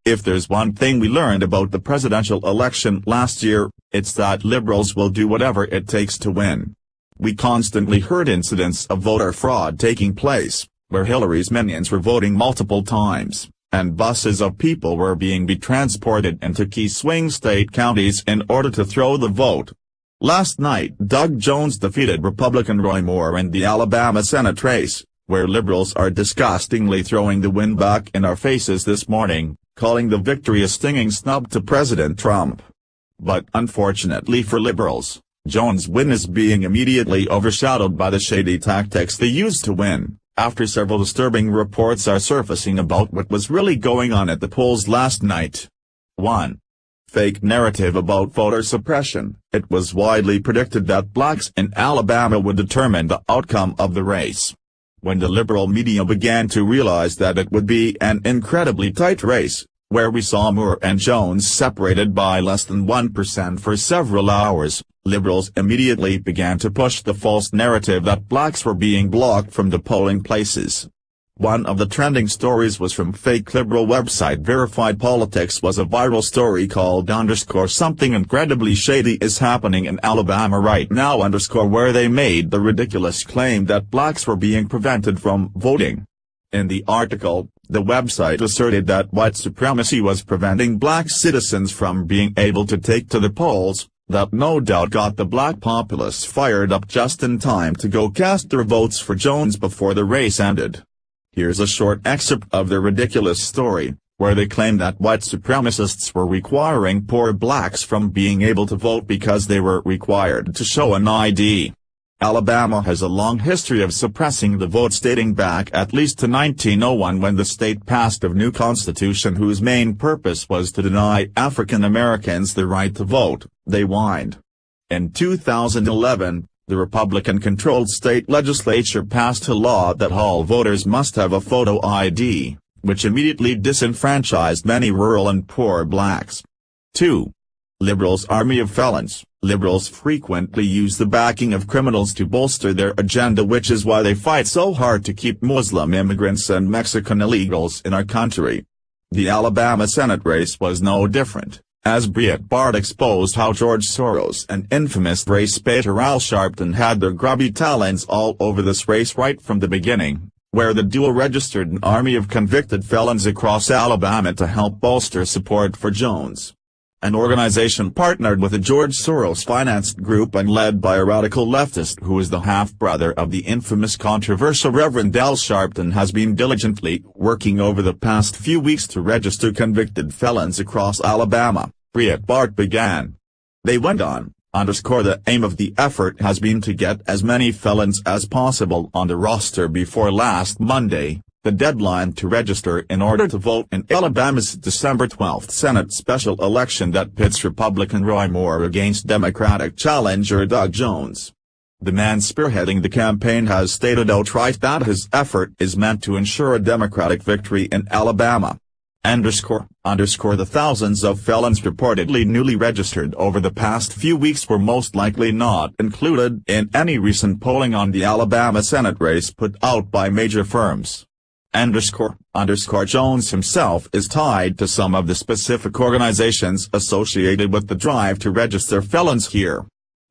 If there's one thing we learned about the presidential election last year, it's that liberals will do whatever it takes to win. We constantly heard incidents of voter fraud taking place, where Hillary's minions were voting multiple times, and buses of people were being transported into key swing state counties in order to throw the vote. Last night Doug Jones defeated Republican Roy Moore in the Alabama Senate race, where liberals are disgustingly throwing the win back in our faces this morning, calling the victory a stinging snub to President Trump. But unfortunately for liberals, Jones' win is being immediately overshadowed by the shady tactics they used to win, after several disturbing reports are surfacing about what was really going on at the polls last night. 1. Fake narrative about voter suppression. It was widely predicted that blacks in Alabama would determine the outcome of the race. When the liberal media began to realize that it would be an incredibly tight race, where we saw Moore and Jones separated by less than 1% for several hours, liberals immediately began to push the false narrative that blacks were being blocked from the polling places. One of the trending stories was from fake liberal website Verified Politics was a viral story called _something incredibly shady is happening in Alabama right now where they made the ridiculous claim that blacks were being prevented from voting. In the article, the website asserted that white supremacy was preventing black citizens from being able to take to the polls, that no doubt got the black populace fired up just in time to go cast their votes for Jones before the race ended. Here's a short excerpt of the ridiculous story, where they claim that white supremacists were requiring poor blacks from being able to vote because they were required to show an ID. Alabama has a long history of suppressing the vote dating back at least to 1901 when the state passed a new constitution whose main purpose was to deny African Americans the right to vote, they whined. In 2011, the Republican-controlled state legislature passed a law that all voters must have a photo ID, which immediately disenfranchised many rural and poor blacks. 2. Liberals' army of felons. Liberals frequently use the backing of criminals to bolster their agenda, which is why they fight so hard to keep Muslim immigrants and Mexican illegals in our country. The Alabama Senate race was no different, as Breitbart exposed how George Soros and infamous race baiter Al Sharpton had their grubby talons all over this race right from the beginning, where the duo registered an army of convicted felons across Alabama to help bolster support for Jones. An organization partnered with a George Soros-financed group and led by a radical leftist who is the half-brother of the infamous controversial Reverend Al Sharpton has been diligently working over the past few weeks to register convicted felons across Alabama, Breitbart began. They went on, the aim of the effort has been to get as many felons as possible on the roster before last Monday, the deadline to register in order to vote in Alabama's December 12 Senate special election that pits Republican Roy Moore against Democratic challenger Doug Jones. The man spearheading the campaign has stated outright that his effort is meant to ensure a Democratic victory in Alabama. The thousands of felons reportedly newly registered over the past few weeks were most likely not included in any recent polling on the Alabama Senate race put out by major firms. Jones himself is tied to some of the specific organizations associated with the drive to register felons here.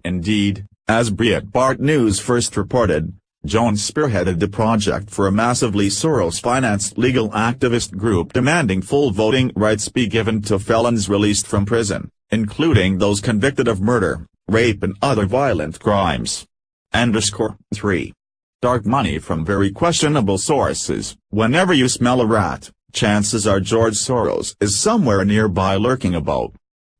Indeed, as Breitbart News first reported, Jones spearheaded the project for a massively Soros-financed legal activist group demanding full voting rights be given to felons released from prison, including those convicted of murder, rape and other violent crimes. 3. Dark money from very questionable sources. Whenever you smell a rat, chances are George Soros is somewhere nearby lurking about.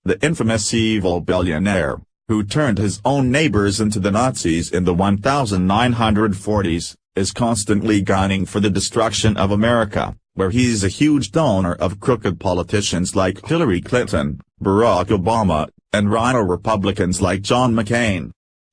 The infamous evil billionaire, who turned his own neighbors into the Nazis in the 1940s, is constantly gunning for the destruction of America, where he's a huge donor of crooked politicians like Hillary Clinton, Barack Obama, and rhino Republicans like John McCain.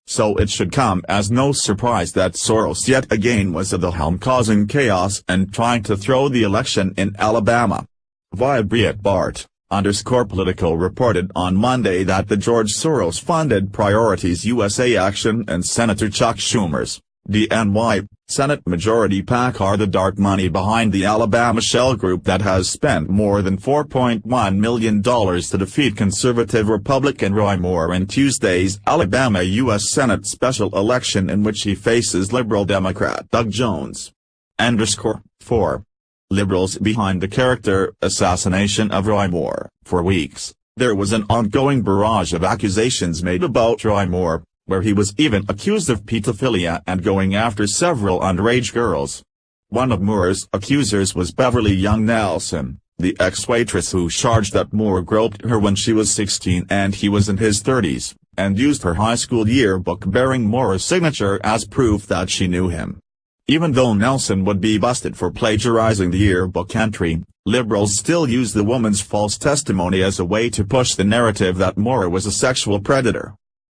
So it should come as no surprise that Soros yet again was at the helm causing chaos and trying to throw the election in Alabama. Via Breitbart, Political reported on Monday that the George Soros-funded Priorities USA Action and Senator Chuck Schumer's The NY Senate Majority PAC are the dark money behind the Alabama shell group that has spent more than $4.1 million to defeat conservative Republican Roy Moore in Tuesday's Alabama U.S. Senate special election, in which he faces liberal Democrat Doug Jones. _4. Liberals behind the character assassination of Roy Moore. For weeks, there was an ongoing barrage of accusations made about Roy Moore, where he was even accused of pedophilia and going after several underage girls. One of Moore's accusers was Beverly Young Nelson, the ex-waitress who charged that Moore groped her when she was 16 and he was in his 30s, and used her high school yearbook bearing Moore's signature as proof that she knew him. Even though Nelson would be busted for plagiarizing the yearbook entry, liberals still use the woman's false testimony as a way to push the narrative that Moore was a sexual predator.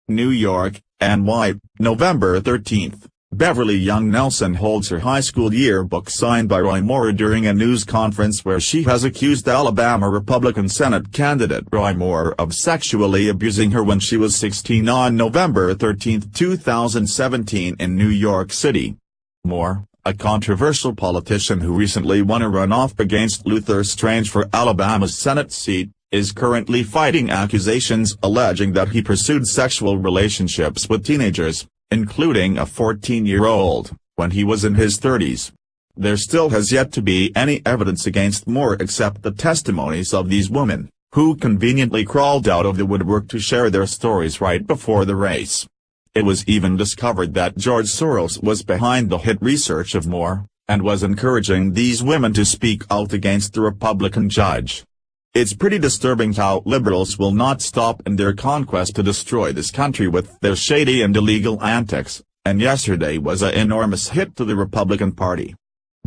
New York, NY, November 13. Beverly Young Nelson holds her high school yearbook signed by Roy Moore during a news conference where she has accused Alabama Republican Senate candidate Roy Moore of sexually abusing her when she was 16 on November 13, 2017 in New York City. Moore, a controversial politician who recently won a runoff against Luther Strange for Alabama's Senate seat, is currently fighting accusations alleging that he pursued sexual relationships with teenagers, including a 14-year-old, when he was in his 30s. There still has yet to be any evidence against Moore except the testimonies of these women, who conveniently crawled out of the woodwork to share their stories right before the race. It was even discovered that George Soros was behind the hit research of Moore, and was encouraging these women to speak out against the Republican judge. It's pretty disturbing how liberals will not stop in their conquest to destroy this country with their shady and illegal antics, and yesterday was an enormous hit to the Republican Party.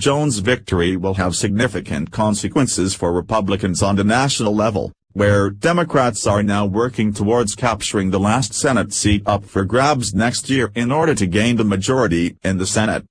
Jones' victory will have significant consequences for Republicans on the national level, where Democrats are now working towards capturing the last Senate seat up for grabs next year in order to gain the majority in the Senate.